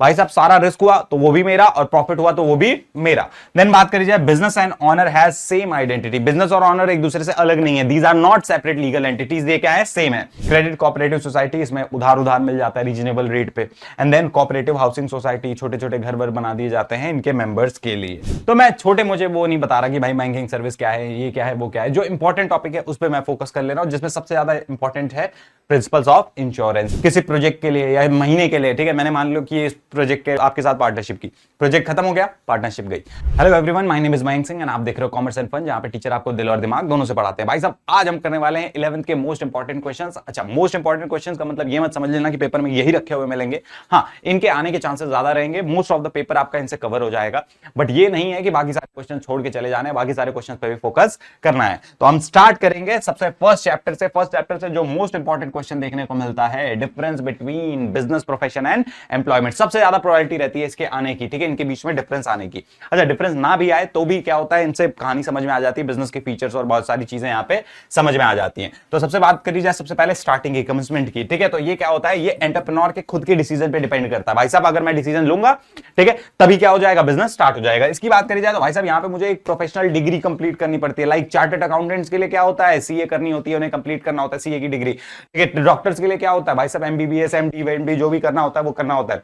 भाई साहब सारा रिस्क हुआ तो वो भी मेरा और प्रॉफिट हुआ तो वो भी मेरा। देन बात करी जाए business and owner has same identity, business और ऑनर एक दूसरे से अलग नहीं है, these are not separate legal entities, ये क्या है, सेम है। क्रेडिट कोऑपरेटिव सोसाइटी, इसमें उधार मिल जाता है रीजनेबल रेट पे। And then cooperative housing society, छोटे छोटे घर वर बना दिए जाते हैं इनके मेंबर्स के लिए। तो मैं छोटे मुझे वो नहीं बता रहा कि भाई बैंकिंग सर्विस क्या है, ये क्या है, वो क्या है, जो इंपॉर्टेंट टॉपिक है उस पर मैं फोकस कर ले रहा हूं, जिसमें सबसे ज्यादा इंपॉर्टेंट है प्रिंसिपल्स ऑफ इंश्योरेंस। किसी प्रोजेक्ट के लिए या महीने के लिए, ठीक है, मैंने मान लो कि इस प्रोजेक्ट के आपके साथ पार्टनरशिप की, प्रोजेक्ट खत्म हो गया, पार्टनरशिप गई। Hello everyone, my name is Mayank Singh and आप देख रहे हो कॉमर्स एंड फन, जहां पे टीचर आपको दिल और दिमाग दोनों से पढ़ाते हैं। भाई साहब आज हम करने वाले हैं 11th के मोस्ट इंपॉर्टेंट क्वेश्चंस। अच्छा, मोस्ट इंपॉर्टेंट क्वेश्चंस का मतलब ये मत समझ लेना कि पेपर में यही रखे हुए मिलेंगे, हाँ इनके आने के चांसेस ज्यादा रहेंगे, मोस्ट ऑफ द पेपर आपका इनसे कवर हो जाएगा, बट ये नहीं है कि बाकी सारे क्वेश्चन छोड़ के चले जाने, बाकी सारे क्वेश्चन पे भी फोकस करना है। तो हम स्टार्ट करेंगे सबसे फर्स्ट चैप्टर से जो मोस्ट इंपॉर्टेंट क्वेश्चन देखने को मिलता है, difference between business profession and employment. सबसे ज्यादा प्रोबेबिलिटी रहती है इसके आने की, ठीक है, इनके बीच में डिफरेंस आने की। अच्छा, डिफरेंस ना भी आए तो भी क्या होता है, इनसे कहानी समझ में आ जाती है, बिजनेस के फीचर्स और बहुत सारी चीजें यहाँ पे समझ में आ जाती हैं। तो सबसे बात करी जाए सबसे पहले स्टार्टिंग की, कमिटमेंट की, ठीक है। तो ये क्या होता है, ये एंटरप्रेन्योर के खुद के डिसीजन पे डिपेंड करता है। भाई साहब अगर मैं डिसीजन लूंगा, ठीक है, तभी क्या हो जाएगा, बिजनेस स्टार्ट हो जाएगा। इसकी बात करी जाए तो भाई साहब यहाँ पे मुझे एक प्रोफेशनल डिग्री कंप्लीट करनी पड़ती है। लाइक चार्टर्ड अकाउंटेंट्स के लिए क्या होता है, सीए करनी होती है, उन्हें कंप्लीट करना होता है सीए की डिग्री, ठीक है। डॉक्टर्स के लिए क्या होता है भाई साहब, एमबीबीएस, एमडी जो भी करना होता है वो करना होता है।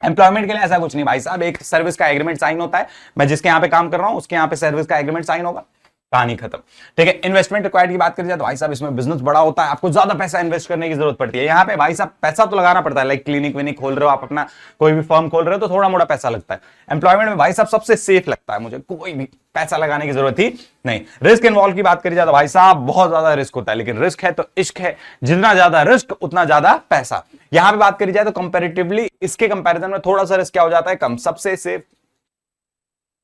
एम्प्लॉयमेंट के लिए ऐसा कुछ नहीं भाई साहब, एक सर्विस का एग्रीमेंट साइन होता है, मैं जिसके यहाँ पे काम कर रहा हूं उसके यहाँ पे सर्विस का एग्रीमेंट साइन होगा, कहानी खत्म, ठीक है। इन्वेस्टमेंट रिक्वायर्ड की बात करी जाए तो भाई साहब इसमें बिजनेस बड़ा होता है, आपको ज्यादा पैसा इन्वेस्ट करने की जरूरत पड़ती है। यहाँ पे भाई साहब पैसा तो लगाना पड़ता है, लाइक क्लिनिक विनिक खोल रहे हो आप, अपना कोई भी फर्म खोल रहे हो तो थोड़ा मोटा पैसा लगता है। एम्प्लॉयमेंट में भाई साहब सबसे सेफ लगता है मुझे, कोई भी पैसा लगाने की जरूरत ही नहीं। रिस्क इन्वॉल्व की बात करी जाए तो भाई साहब बहुत ज्यादा रिस्क होता है, लेकिन रिस्क है तो इश्क है, जितना ज्यादा रिस्क उतना ज्यादा पैसा। यहां पे बात करी जाए तो कंपैरेटिवली इसके कंपैरिजन में थोड़ा सा रिस्क क्या हो जाता है, कम, सबसे सेफ,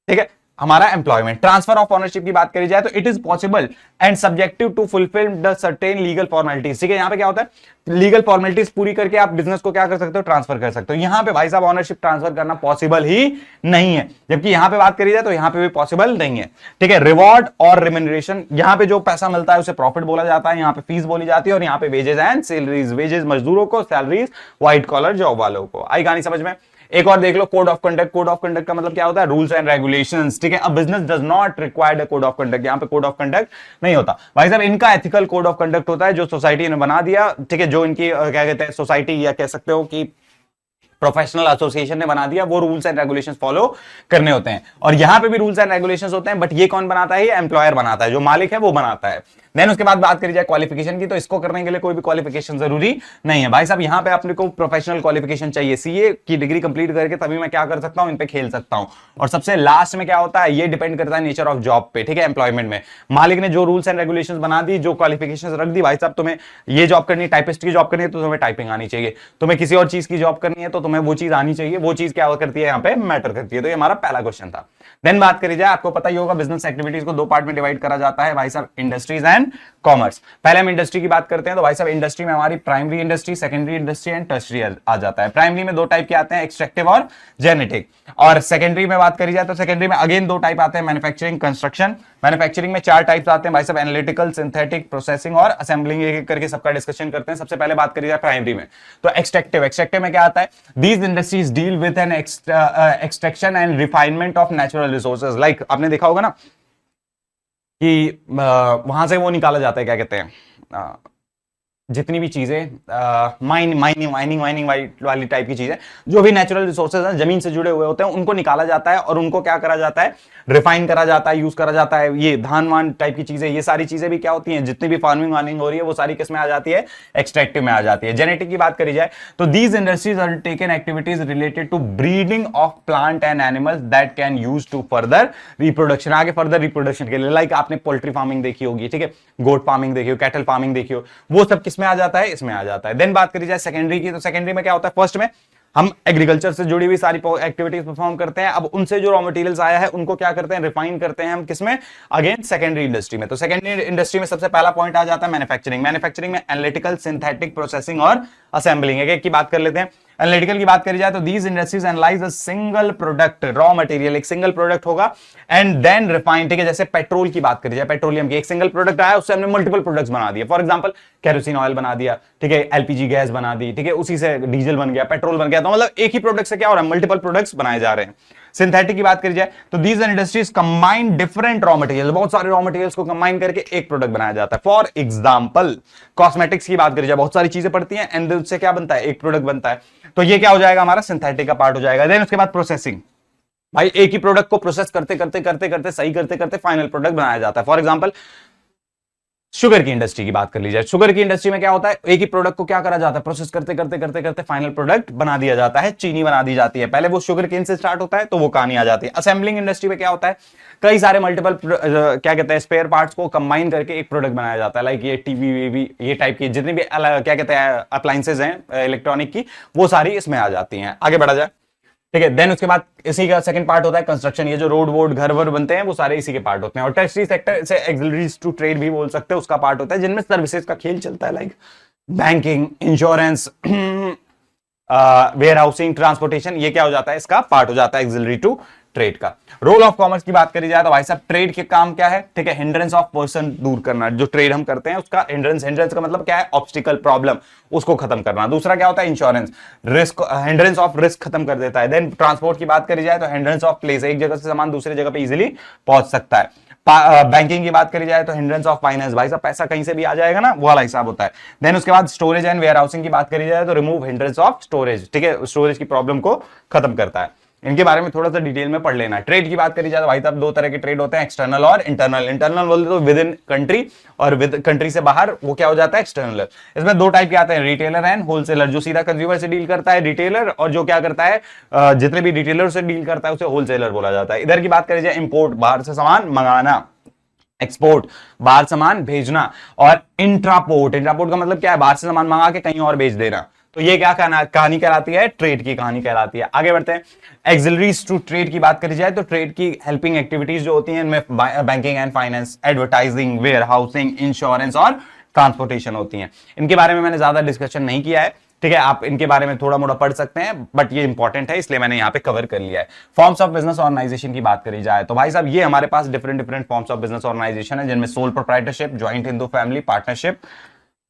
ठीक है, हमारा एम्प्लॉयमेंट। ट्रांसफर ऑफ ओनरशिप की बात करी जाए तो it is possible and subjective to fulfil the certain legal formalities, ठीक है। यहां पे क्या होता है, लीगल फॉर्मेलिटीज पूरी करके आप बिजनेस को क्या कर सकते हो, ट्रांसफर कर सकते हो। यहां पे भाई साहब ओनरशिप ट्रांसफर करना पॉसिबल ही नहीं है, जबकि यहां पे बात करी जाए तो यहां पे भी पॉसिबल नहीं है, ठीक है। रिवॉर्ड और रिम्यूनरेशन, यहां पे जो पैसा मिलता है उसे प्रॉफिट बोला जाता है, यहां पे फीस बोली जाती है, और यहां पे वेजेस एंड सैलरीज, वेजेस मजदूरों को, सैलरीज व्हाइट कॉलर जॉब वालों को। आई कहानी समझ में। एक और देख लो, code of conduct. Code of conduct का मतलब क्या होता है, रूल्स एंड रेगुलेशंस, ठीक है। अब business does not required a code of conduct, यहां पे कोड ऑफ कंडक्ट नहीं होता भाई साहब, इनका एथिकल कोड ऑफ कंडक्ट होता है जो सोसाइटी ने बना दिया, ठीक है, जो इनकी क्या कहते हैं सोसाइटी या कह सकते हो कि प्रोफेशनल एसोसिएशन ने बना दिया, वो रूल्स एंड रेगुलेशंस फॉलो करने होते हैं। और यहां पे भी रूल्स एंड रेगुलेशंस होते हैं, बट ये कौन बनाता है, ये एम्प्लॉयर बनाता है, जो मालिक है वो बनाता है। देन उसके बाद बात करी जाए क्वालिफिकेशन की, तो इसको करने के लिए कोई भी क्वालिफिकेशन जरूरी नहीं है भाई साहब। यहां पे अपने को प्रोफेशनल क्वालिफिकेशन चाहिए, सीए की डिग्री कंप्लीट करके तभी मैं क्या कर सकता हूं, इन पे खेल सकता हूं। और सबसे लास्ट में क्या होता है, ये डिपेंड करता है नेचर ऑफ जॉब पे, ठीक है। एम्प्लॉयमेंट में मालिक ने जो रूल्स एंड रेगुलेशंस बना दी, जो क्वालिफिकेशन रख दी, भाई साहब तुम्हें ये जॉब करनी है, टाइपिस्ट की जॉब करनी है तो तुम्हें टाइपिंग आनी चाहिए, तुम्हें किसी और चीज की जॉब करनी है तो तुम्हें वो चीज आनी चाहिए, वो चीज क्या करती है, यहाँ पे मैटर करती है। तो ये हमारा पहला क्वेश्चन था। देन बात करी जाए, आपको पता ही होगा बिजनेस एक्टिविटीज को दो पार्ट में डिवाइड करा जाता है भाई साहब, इंडस्ट्रीज एंड कॉमर्स। पहले हम इंडस्ट्री की बात करते हैं तो भाई साहब इंडस्ट्री में हमारी primary industry, secondary industry and tertiary आ जाता है। प्राइमरी में दो टाइप के आते हैं, एक्सट्रैक्टिव और जेनेटिक। और सेकेंडरी में बात करी जाए तो सेकेंडरी में अगेन दो टाइप आते हैं, मैन्युफैक्चरिंग, कंस्ट्रक्शन। मैन्युफैक्चरिंग में चार टाइप्स आते हैं भाई साहब, एनालिटिकल, सिंथेटिक, प्रोसेसिंग और असेंबलिंग, एक एक करके सबका डिस्कशन करते हैं। सबसे पहले बात करी जाए प्राइमरी में तो एक्सट्रैक्टिव। एक्सट्रैक्टिव में क्या आता है, these industries deal with an extraction and refinement of natural resources. Like आपने देखा होगा ना कि वहां से वो निकाला जाता है, क्या कहते हैं, जितनी भी चीजें माइनिंग वाली टाइप की चीजें, जो भी नेचुरल रिसोर्सेज हैं जमीन से जुड़े हुए होते हैं, उनको निकाला जाता है और उनको क्या करा जाता है, रिफाइन करा जाता है, यूज करा जाता है। ये धान वान टाइप की चीजें, ये सारी चीजें भी क्या होती हैं, जितनी भी फार्मिंग वार्मिंग हो रही है वो सारी किस में आ जाती है, एक्सट्रैक्टिव में आ जाती है। जेनेटिक की बात करी जाए तो these industries are taken activities related to breeding of plant and animals that can use to further reproduction, आगे फर्दर रिप्रोडक्शन के लिए। लाइक आपने पोल्ट्री फार्मिंग देखी होगी, ठीक है, गोट फार्मिंग देखी हो, कैटल फार्मिंग देखी हो, वो सब किसमें आ जाता है, इसमें आ जाता है। देन बात करी जाए सेकेंडरी की तो सेकेंडरी में क्या होता है, फर्स्ट में हम एग्रीकल्चर से जुड़ी हुई सारी एक्टिविटीज परफॉर्म करते हैं। अब उनसे जो रॉ मटेरियल्स आया है उनको क्या करते हैं, रिफाइन करते हैं हम किसमें, अगेन सेकेंडरी इंडस्ट्री में। तो सेकेंडरी इंडस्ट्री में सबसे पहला पॉइंट आ जाता है मैन्युफैक्चरिंग। मैन्युफैक्चरिंग में एनालिटिकल, सिंथेटिक, प्रोसेसिंग और असेंबलिंग, एक एक की बात कर लेते हैं। एनालिटिकल की बात करी जाए तो these industries analyse a single product, raw material एक सिंगल प्रोडक्ट होगा एंड देन रिफाइन, ठीक है, जैसे पेट्रोल की बात करी जाए, पेट्रोलियम की एक सिंगल प्रोडक्ट आया, उससे हमने मल्टीपल प्रोडक्ट्स बना दिए, फॉर एग्जांपल केरोसिन ऑयल बना दिया, ठीक है, एलपीजी गैस बना दी, ठीक है, उसी से डीजल बन गया, पेट्रोल बन गया, तो मतलब एक ही प्रोडक्ट से क्या हो रहा है, मल्टीपल प्रोडक्ट्स बनाए जा रहे हैं। सिंथेटिक की बात करी जाए तो these industries combine different raw material, बहुत सारे रॉ मटेरियल्स को कंबाइन करके एक प्रोडक्ट बनाया जाता है। फॉर एग्जांपल कॉस्मेटिक्स की बात करी जाए, बहुत सारी चीजें पड़ती हैं एंड उससे क्या बनता है, एक प्रोडक्ट बनता है, तो ये क्या हो जाएगा, हमारा सिंथेटिक का पार्ट हो जाएगा। देन उसके बाद प्रोसेसिंग, भाई एक ही प्रोडक्ट को प्रोसेस करते करते करते करते सही करते करते फाइनल प्रोडक्ट बनाया जाता है। फॉर एग्जांपल शुगर की इंडस्ट्री की बात कर ली जाए, शुगर की इंडस्ट्री में क्या होता है, एक ही प्रोडक्ट को क्या करा जाता है, प्रोसेस करते करते करते करते फाइनल प्रोडक्ट बना दिया जाता है, चीनी बना दी जाती है। पहले वो शुगर केन से स्टार्ट होता है तो वो कहानी आ जाती है। असेंबलिंग इंडस्ट्री में क्या होता है, कई सारे मल्टीपल क्या कहते हैं स्पेयर पार्ट्स को कंबाइन करके एक प्रोडक्ट बनाया जाता है, लाइक ये टीवी वीवी ये टाइप की जितनी भी क्या कहते हैं अप्लायंसेज हैं इलेक्ट्रॉनिक की, वो सारी इसमें आ जाती हैं। आगे बढ़ा जाए, ठीक है। देन उसके बाद इसी का सेकंड पार्ट होता है कंस्ट्रक्शन, ये जो रोड वोड घर वर बनते हैं वो सारे इसी के पार्ट होते हैं। और टर्शियरी सेक्टर से एक्सिलरीज टू ट्रेड भी बोल सकते हैं, उसका पार्ट होता है जिनमें सर्विसेज का खेल चलता है, like banking, insurance, warehousing, transportation, ये क्या हो जाता है, इसका पार्ट हो जाता है एक्सिलरी टू ट्रेड का। रोल ऑफ कॉमर्स की बात करी जाए तो भाई साहब ट्रेड के काम क्या है, ठीक है, हिंड्रेंस ऑफ पर्सन दूर करना, जो ट्रेड हम करते हैं उसका हिंड्रेंस, हिंड्रेंस का मतलब क्या है, ऑब्स्टिकल, प्रॉब्लम, उसको खत्म करना। दूसरा क्या होता है, insurance, risk, hindrance of risk खत्म कर देता है। देन ट्रांसपोर्ट की बात करी जाए तो हिंड्रेंस ऑफ प्लेस, एक जगह से सामान दूसरी जगह पे इजीली पहुंच सकता है। बैंकिंग की बात करी जाए तो हिंड्रेंस ऑफ फाइनेंस, भाई साहब पैसा कहीं से भी आ जाएगा ना, वो वाला हिसाब होता है। देन उसके बाद स्टोरेज एंड वेयर हाउसिंग की बात करी जाए तो रिमूव हिंड्रेंस ऑफ स्टोरेज, ठीक है, स्टोरेज की प्रॉब्लम को खत्म करता है। इनके बारे में थोड़ा सा डिटेल में पढ़ लेना। ट्रेड की बात करी जाए तो भाई साहब दो तरह के ट्रेड होते हैं, एक्सटर्नल और इंटरनल। इंटरनल बोलते तो विद इन कंट्री, और विद कंट्री से बाहर वो क्या हो जाता है, एक्सटर्नल। इसमें दो टाइप के आते हैं, रिटेलर एंड होलसेलर। जो सीधा कंज्यूमर से डील करता है रिटेलर, और जो क्या करता है जितने भी रिटेलर से डील करता है उसे होलसेलर बोला जाता है। इधर की बात करी जाए इंपोर्ट, बाहर से सामान मंगाना, एक्सपोर्ट बाहर सामान भेजना, और इंट्रापोर्ट, इंट्रापोर्ट का मतलब क्या है, बाहर से सामान मंगा के कहीं और भेज देना। तो ये क्या कहानी कहलाती है, ट्रेड की कहानी कहलाती है। आगे बढ़ते हैं, एक्सिलरीज टू ट्रेड की बात करी जाए तो ट्रेड की हेल्पिंग एक्टिविटीज जो होती हैं इनमें banking and finance, advertising, warehousing, insurance और ट्रांसपोर्टेशन होती हैं। इनके बारे में मैंने ज्यादा डिस्कशन नहीं किया है, ठीक है, आप इनके बारे में थोड़ा मोड़ा पढ़ सकते हैं, बट ये इंपॉर्टेंट है इसलिए मैंने यहाँ पे कवर कर लिया है। फॉर्म्स ऑफ बिजनेस ऑर्गेनाइजेशन की बात करी जाए तो भाई साहब ये हमारे पास different different forms of business organization है, जिनमें sole proprietorship, joint Hindu family, partnership,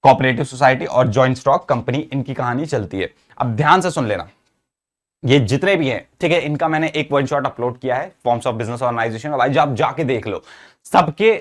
cooperative society और जॉइंट स्टॉक कंपनी, इनकी कहानी चलती है। अब ध्यान से सुन लेना, ये जितने भी हैं, ठीक है, इनका मैंने एक वन शॉट अपलोड किया है फॉर्म्स ऑफ बिजनेस ऑर्गेनाइजेशन, भाई जब जाके देख लो, सबके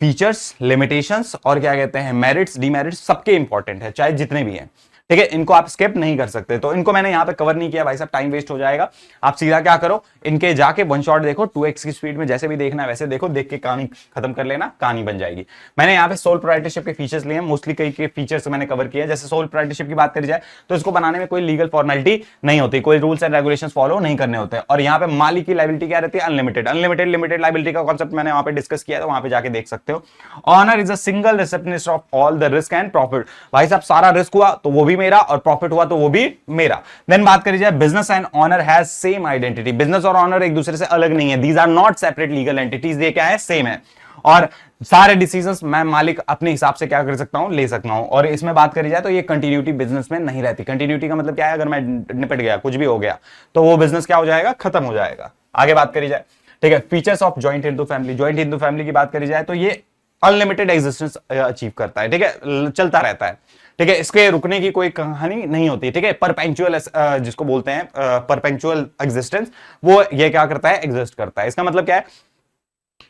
फीचर्स, लिमिटेशंस और क्या कहते हैं मेरिट्स, डीमेरिट्स सबके इंपॉर्टेंट है, चाहे जितने भी हैं, ठीक है, इनको आप स्किप नहीं कर सकते। तो इनको मैंने यहां पे कवर नहीं किया भाई साहब, टाइम वेस्ट हो जाएगा। आप सीधा क्या करो, इनके जाके वन शॉट देखो, 2x की स्पीड में जैसे भी देखना है वैसे देखो, देख के कहानी खत्म कर लेना, कहानी बन जाएगी। मैंने यहाँ पे सोल प्रोप्राइटरशिप के फीचर्स लिए, मोस्टली कई के फीचर्स मैंने कवर किए। जैसे सोल प्रोप्राइटरशिप की बात करी जाए तो इसको बनाने में कोई लीगल फॉर्मेलिटी नहीं होती, कोई रूल्स एंड रेगुलेशन फॉलो नहीं करने होते, और यहाँ पे मालिक की लायबिलिटी क्या रहती है, अनलिमिटेड। अनलिमिटेड लिमिटेड लायबिलिटी का कॉन्सेप्ट मैंने वहां पे डिस्कस किया है, तो वहां पे जाके देख सकते हो। Owner is a single receptionist of all the risk and profit, भाई साहब सारा रिस्क हुआ तो वो भी मेरा, और प्रॉफिट तो वो भी मेरा। देन बात करी जाए business and owner has same identity, business और ऑनर एक दूसरे से अलग नहीं है, these are not separate legal entities, ये क्या है, सेम है। और सारे डिसीजंस मैं मालिक अपने हिसाब से क्या कर सकता हूं, ले सकता हूं। और इसमें बात करी जाए तो ये कंटिन्यूटी बिजनेस में नहीं रहती। कंटिन्यूटी का मतलब क्या है, अगर मैं निपट गया, कुछ भी हो गया, तो वो बिजनेस क्या हो जाएगा, खत्म हो जाएगा। आगे बात करी जाए, ठीक है, features of joint Hindu family, joint Hindu family की बात करी जाए तो ये अनलिमिटेड एग्जिस्टेंस अचीव करता है, ठीक है, चलता रहता है, ठीक है, इसके रुकने की कोई कहानी नहीं होती, ठीक है। परपेंचुअल जिसको बोलते हैं परपेंचुअल एग्जिस्टेंस, वो ये क्या करता है, एग्जिस्ट करता है। इसका मतलब क्या है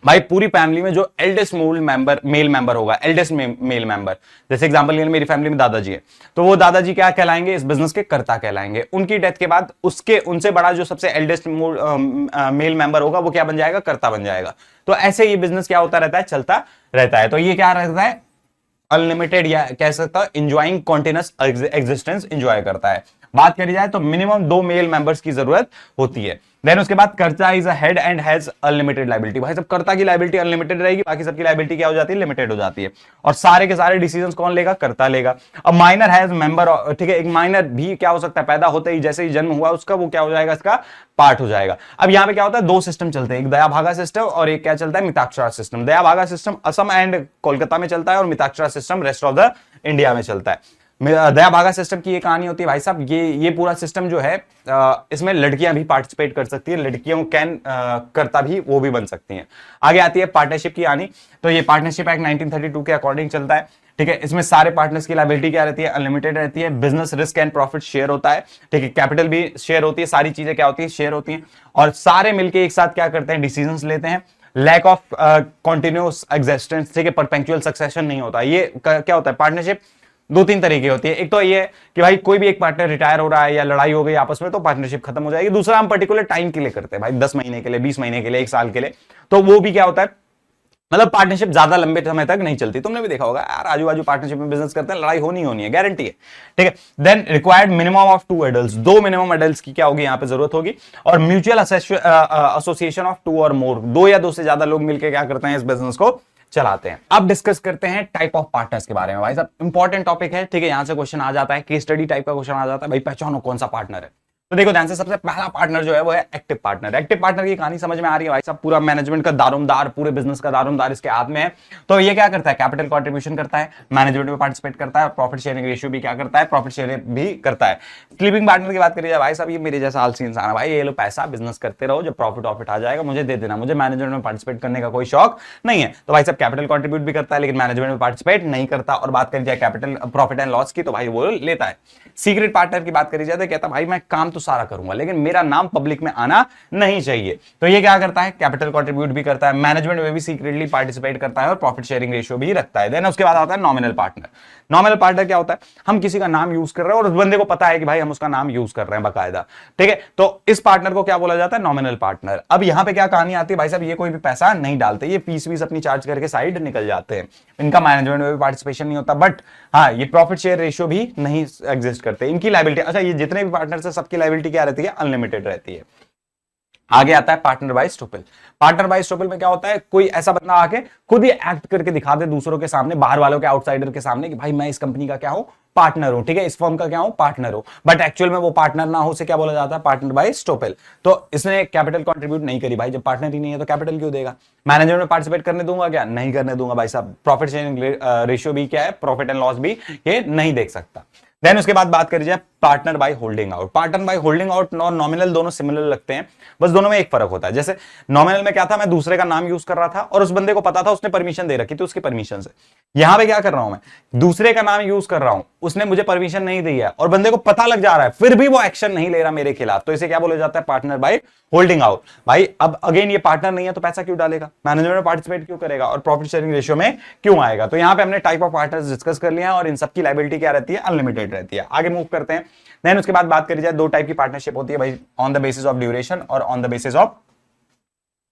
भाई, पूरी फैमिली में जो एल्डेस्ट मेल मेंबर होगा, एल्डेस्ट मेल मेंबर, जैसे एग्जांपल लिए मेरी फैमिली में दादाजी है, तो वो दादाजी क्या कहलाएंगे, इस बिजनेस के कर्ता कहलाएंगे। उनकी डेथ के बाद उसके उनसे बड़ा जो सबसे एल्डेस्ट मेल मेंबर होगा वो क्या बन जाएगा, कर्ता बन जाएगा। तो ऐसे ये बिजनेस क्या होता रहता है, चलता रहता है। तो ये क्या रहता है, अनलिमिटेड, या कह सकता है इंजॉइंग कॉन्टिन्यूअस एग्जिस्टेंस इंजॉय करता है। बात करी जाए तो मिनिमम 2 मेल मेंबर्स की जरूरत होती है। देन उसके बाद कर्ता is a head and has unlimited liability, भाई सब कर्ता की लायबिलिटी अनलिमिटेड रहेगी, बाकी सबकी लायबिलिटी क्या हो जाती है, लिमिटेड हो जाती है। और सारे के सारे डिसीजंस कौन लेगा, कर्ता लेगा। अब माइनर हैज मेंबर, ठीक है, एक माइनर भी क्या हो सकता है, पैदा होते ही जैसे ही जन्म हुआ उसका, वो क्या हो जाएगा, इसका पार्ट हो जाएगा। अब यहाँ पे क्या होता है, 2 सिस्टम चलते हैं, एक दया भागा सिस्टम और एक क्या चलता है, मिताक्षरा सिस्टम। दया भागा सिस्टम असम एंड कोलकाता में चलता है, और Mitakshara system rest of the India में चलता है। दया भागा सिस्टम की ये कहानी होती है भाई साहब, ये पूरा सिस्टम जो है इसमें लड़कियां भी पार्टिसिपेट कर सकती है, लड़कियों कैन करता भी वो भी बन सकती हैं। आगे आती है पार्टनरशिप की कहानी। तो ये पार्टनरशिप एक्ट 1932 के अकॉर्डिंग चलता है, ठीक है। इसमें सारे पार्टनर्स की लायबिलिटी क्या रहती है, अनलिमिटेड रहती है। Business risk and profit share होता है, ठीक है। कैपिटल भी शेयर होती है, सारी चीजें क्या होती है, शेयर होती हैं। और सारे मिलके एक साथ क्या करते हैं, डिसीजंस लेते हैं। लैक ऑफ कॉन्टिन्यूस एग्जिस्टेंस, ठीक है, परपेंचुअल सक्सेशन नहीं होता। ये क्या होता है, पार्टनरशिप दो तीन तरीके होती है। एक तो ये है कि भाई कोई भी एक पार्टनर रिटायर हो रहा है या लड़ाई हो गई आपस में तो पार्टनरशिप खत्म हो जाएगी। दूसरा हम पर्टिकुलर टाइम के लिए करते हैं भाई, 10 महीने के लिए, 20 महीने के लिए, 1 साल के लिए, तो वो भी क्या होता है, मतलब पार्टनरशिप ज्यादा लंबे समय तक नहीं चलती। तुमने भी देखा होगा यार, आजू बाजू पार्टनरशिप में बिजनेस करते हैं, लड़ाई होनी है, गारंटी है, ठीक है। Then required minimum of 2 adults, 2 minimum adults की क्या होगी यहाँ पे जरूरत होगी। और म्यूचुअल एसोसिएशन ऑफ 2 और मोर, 2 या 2 से ज्यादा लोग मिलकर क्या करते हैं, इस बिजनेस को चलाते हैं। अब डिस्कस करते हैं टाइप ऑफ पार्टनर्स के बारे में। भाई साहब इंपॉर्टेंट टॉपिक है, ठीक है। यहां से क्वेश्चन आ जाता है, केस स्टडी टाइप का क्वेश्चन आ जाता है, भाई पहचानो कौन सा पार्टनर है। तो देखो ध्यान से, सबसे पहला पार्टनर जो है वो है एक्टिव पार्टनर। एक्टिव पार्टनर की कहानी समझ में आ रही है भाई साहब, पूरा मैनेजमेंट का दारोमदार, पूरे बिजनेस का दारोमदार इसके हाथ में है। तो ये क्या करता है, कैपिटल कंट्रीब्यूशन करता है, मैनेजमेंट में पार्टिसिपेट करता है, प्रॉफिट शेयरिंग रेशियो भी क्या करता है, प्रॉफिट शेयरिंग भी करता है। स्लीपिंग पार्टनर की बात करिए भाई साहब, ये मेरे जैसा आलसी इंसान है भाई, ये लो पैसा, बिजनेस करते रहो, जब प्रॉफिट आ जाएगा मुझे दे देना, मुझे मैनेजमेंट में पार्टिसिपेट करने का कोई शौक नहीं है। तो भाई साहब कैपिटल कंट्रीब्यूट भी करता है लेकिन मैनेजमेंट में पार्टिसिपेट नहीं करता। और बात करी जाए कैपिटल प्रॉफिट एंड लॉस की, तो भाई वो लेता है। सीक्रेट पार्टनर की बात करी जाए तो कहता भाई मैं काम तो सारा करूंगा लेकिन मेरा नाम पब्लिक में आना नहीं चाहिए। तो ये क्या करता है, कैपिटल कंट्रीब्यूट भी करता है, मैनेजमेंट में भी सीक्रेटली पार्टिसिपेट करता है और प्रॉफिट शेयरिंग रेशियो भी रखता है। देन उसके बाद आता है नॉमिनल पार्टनर। नॉमिनल पार्टनर क्या होता है, हम किसी का नाम यूज कर रहे हैं और उस बंदे को पता है कि भाई हम उसका नाम यूज कर रहे हैं बकायदा, ठीक है। तो इस पार्टनर को क्या बोला जाता है, नॉमिनल पार्टनर। अब यहां पे क्या कहानी आती है भाई साहब, ये कोई भी पैसा नहीं डालते, ये फीस अपनी चार्ज करके साइड निकल जाते हैं, इनका मैनेजमेंट में भी पार्टिसिपेशन नहीं होता। बट हाँ, ये प्रॉफिट शेयर रेशियो भी नहीं एग्जिस्ट करते, इनकी लायबिलिटी, अच्छा ये जितने भी पार्टनर्स है सबकी लायबिलिटी क्या रहती है, अनलिमिटेड रहती है। आगे आता है partner by estoppel. Partner by estoppel में क्या होता है, कोई ऐसा बंदा आके खुद ही एक्ट करके दिखा दे दूसरों के सामने, बाहर वालों के, आउटसाइडर के सामने कि भाई मैं इस कंपनी का क्या हूं, पार्टनर हूं, ठीक है, इस फर्म का क्या हूं, पार्टनर हूं। बट एक्चुअल में वो पार्टनर ना हो, उसे क्या बोला जाता है, पार्टनर बाय स्टॉपल। तो इसने कैपिटल कंट्रीब्यूट नहीं करी भाई, जब पार्टनर ही नहीं है तो कैपिटल क्यों देगा। मैनेजमेंट में पार्टिसिपेट करने दूंगा क्या, नहीं करने दूंगा भाई साहब। प्रॉफिट शेयरिंग रेशियो भी क्या है, प्रॉफिट एंड लॉस भी ये नहीं देख सकता। देन उसके बाद बात करी जाए partner by holding out. Partner by holding out और नॉमिनल दोनों सिमिलर लगते हैं, बस दोनों में एक फर्क होता है। जैसे नॉमिनल में क्या था, मैं दूसरे का नाम यूज कर रहा था और उस बंदे को पता था, उसने परमिशन दे रखी थी उसकी परमिशन से। यहां पे क्या कर रहा हूं, मैं दूसरे का नाम यूज कर रहा हूं, उसने मुझे परमिशन नहीं दी है और बंदे को पता लग जा रहा है, फिर भी वो एक्शन नहीं ले रहा मेरे खिलाफ, तो इसे क्या बोला जाता है, पार्टनर बाय होल्डिंग आउट। भाई अब अगेन ये पार्टनर नहीं है तो पैसा क्यों डालेगा, मैनेजमेंट में पार्टिसिपेट क्यों करेगा और प्रॉफिट शेयरिंग रेशियो में क्यों आएगा। तो यहां पे हमने टाइप ऑफ पार्टनर्स डिस्कस कर लिया और इन सबकी लायबिलिटी क्या रहती है, अनलिमिटेड रहती है। आगे मूव करते हैं। देन उसके बाद बात करी जाए, 2 टाइप की पार्टनरशिप होती है भाई, on the basis of duration और on the basis of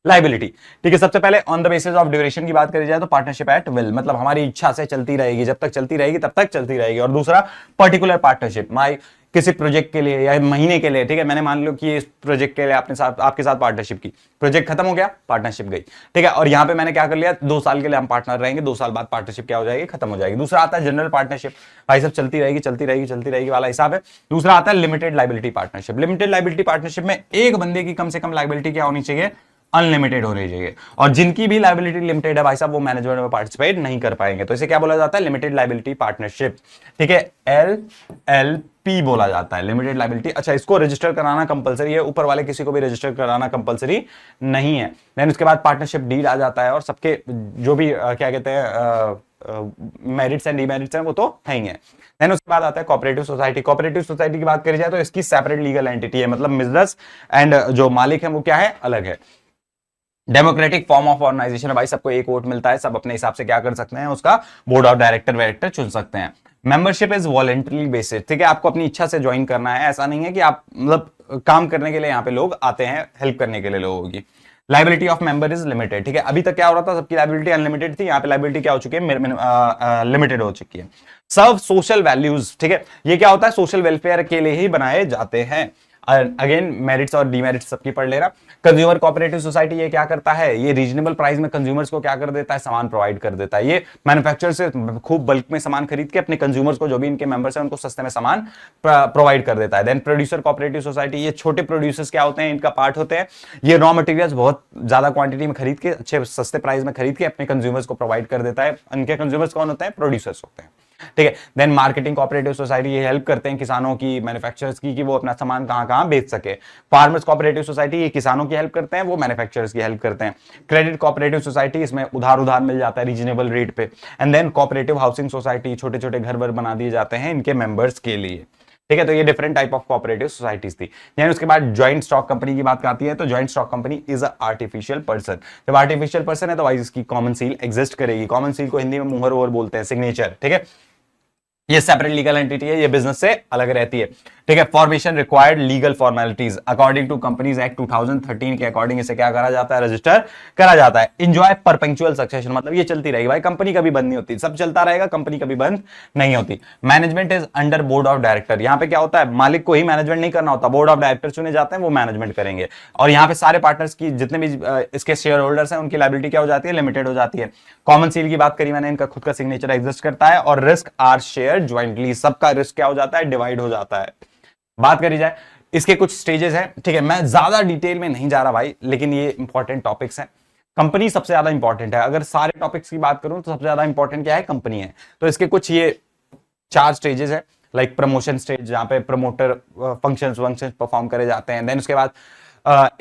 liability, ठीक है। सबसे पहले on the basis of duration की बात करी जाए तो पार्टनरशिप एट विल, मतलब हमारी इच्छा से चलती रहेगी, जब तक चलती रहेगी तब तक चलती रहेगी। और दूसरा पर्टिकुलर पार्टनरशिप, माई किसी प्रोजेक्ट के लिए या महीने के लिए, ठीक है, मैंने मान लो कि इस प्रोजेक्ट के लिए आपके साथ पार्टनरशिप की, प्रोजेक्ट खत्म हो गया, पार्टनरशिप गई, ठीक है। और यहां पे मैंने क्या कर लिया, 2 साल के लिए हम पार्टनर रहेंगे, 2 साल बाद पार्टनरशिप क्या हो जाएगी, खत्म हो जाएगी। दूसरा आता है जनरल पार्टनरशिप, भाई सब चलती रहेगी वाला हिसाब है। दूसरा आता है limited liability partnership. Limited liability partnership में एक बंदे की कम से कम लायबिलिटी क्या होनी चाहिए, अनलिमिटेड होनी चाहिए। और जिनकी भी लायबिलिटी लिमिटेड है भाई साहब, वो मैनेजमेंट में पार्टिसिपेट नहीं कर पाएंगे, तो इसे क्या बोला जाता है, लिमिटेड लायबिलिटी पार्टनरशिप, ठीक है, LLP बोला जाता है, लिमिटेड लायबिलिटी। अच्छा, इसको रजिस्टर कराना कंपलसरी है, ऊपर वाले किसी को भी रजिस्टर कराना कंपलसरी नहीं है। देन उसके बाद पार्टनरशिप डीड आ जाता है और सबके जो भी क्या कहते हैं मेरिट्स एंड डिमेरिट्स हैं वो तो है ही है। देन उसके बाद आता है कोऑपरेटिव सोसाइटी। कोऑपरेटिव सोसाइटी की बात करी जाए तो इसकी सेपरेट लीगल एंटिटी है, मतलब बिजनेस एंड जो मालिक है वो क्या है, अलग है। डेमोक्रेटिक फॉर्म ऑफ ऑर्गेनाइजेशन है भाई, सबको एक वोट मिलता है, सब अपने हिसाब से क्या कर सकते हैं, उसका बोर्ड ऑफ डायरेक्टर चुन सकते हैं। मेंबरशिप इज वॉलंटरी बेसिस, ठीक है, आपको अपनी इच्छा से ज्वाइन करना है, ऐसा नहीं है कि आप मतलब काम करने के लिए यहाँ पे लोग आते हैं, हेल्प करने के लिए लोगों की। Liability of member is limited, ठीक है, अभी तक क्या हो रहा था, सबकी लायबिलिटी अनलिमिटेड थी, यहाँ पे लायबिलिटी क्या हो चुकी है, लिमिटेड हो चुकी है। सर्व सोशल वैल्यूज, ठीक है, ये क्या होता है, सोशल वेलफेयर के लिए ही बनाए जाते हैं। अगेन मेरिट्स और डीमेरिट्स सबकी पढ़ लेना। कंज्यूमर कोऑपरेटिव सोसाइटी ये क्या करता है, ये रीजनेबल प्राइस में कंज्यूमर्स को क्या कर देता है, सामान प्रोवाइड कर देता है। ये मैन्युफैक्चरर से खूब बल्क में सामान खरीद के अपने कंज्यूमर्स को, जो भी इनके मेंबर्स हैं, उनको सस्ते में सामान प्रोवाइड कर देता है। देन प्रोड्यूसर कोऑपरेटिव सोसाइटी, ये छोटे प्रोड्यूसर्स क्या होते हैं, इनका पार्ट होते हैं, ये रॉ मटेरियल्स बहुत ज्यादा क्वांटिटी में खरीद के, अच्छे सस्ते प्राइस में खरीद के अपने कंज्यूमर्स को प्रोवाइड कर देता है। इनके कंज्यूमर्स कौन होते हैं, प्रोड्यूसर्स होते हैं। ठीक है। देन मार्केटिंग कोऑपरेटिव सोसाइटी, ये हेल्प करते हैं किसानों की, मैन्युफैक्चरर्स की, कि वो अपना सामान कहां बेच सके। फार्मर्स कोऑपरेटिव सोसाइटी, ये किसानों की हेल्प करते हैं, वो मैन्युफैक्चरर्स की हेल्प करते हैं। क्रेडिट कोऑपरेटिव सोसाइटी, इसमें उधार मिल जाता है रीजनेबल रेट पे। And then cooperative housing society, छोटे छोटे घर वर बना दिए जाते हैं इनके मेंबर्स के लिए। ठीक है, तो ये different type of cooperative societies थी। यानी उसके बाद ज्वाइंट स्टॉक कंपनी की बात आती है, तो joint stock company is a artificial person. जब आर्टिफिशियल पर्सन है तो भाई इसकी कॉमन सील एग्जिस्ट करेगी। कॉमन सील को हिंदी में मुहर ओवर बोलते हैं, सिग्नेचर। ठीक है, ये सेपरेट लीगल एंटिटी है, ये बिजनेस से अलग रहती है। ठीक है, formation required legal formalities according to companies act 2013 के अकॉर्डिंग इसे क्या करा जाता है, रजिस्टर करा जाता है। एंजॉय परपेचुअल सक्सेशन, मतलब ये चलती रहेगी भाई, कंपनी कभी बंद नहीं होती, सब चलता रहेगा, कंपनी कभी बंद नहीं होती। Management is under board of director, यहां पे क्या होता है, मालिक को ही मैनेजमेंट नहीं करना होता, बोर्ड ऑफ डायरेक्टर चुने जाते हैं, वो मैनेजमेंट करेंगे। और यहाँ पे सारे पार्टनर्स की जितने भी इसके शेयर होल्डर्स हैं उनकी लायबिलिटी क्या हो जाती है, लिमिटेड हो जाती है। कॉमन सील की बात करी मैंने, इनका खुद का सिग्नेचर एग्जिस्ट करता है। और रिस्क आर शेयर ज्वाइंटली, सबका रिस्क क्या हो जाता है, डिवाइड हो जाता है। बात करी जाए इसके कुछ स्टेजेस हैं। ठीक है, मैं ज्यादा डिटेल में नहीं जा रहा भाई, लेकिन ये इंपॉर्टेंट टॉपिक्स हैं। कंपनी सबसे ज्यादा इंपॉर्टेंट है, अगर सारे टॉपिक्स की बात करूं तो सबसे ज्यादा इंपॉर्टेंट क्या है, कंपनी है। तो इसके कुछ ये 4 स्टेजेस है, लाइक प्रमोशन स्टेज, जहां पे प्रमोटर फंक्शंस परफॉर्म करे जाते हैं। देन उसके बाद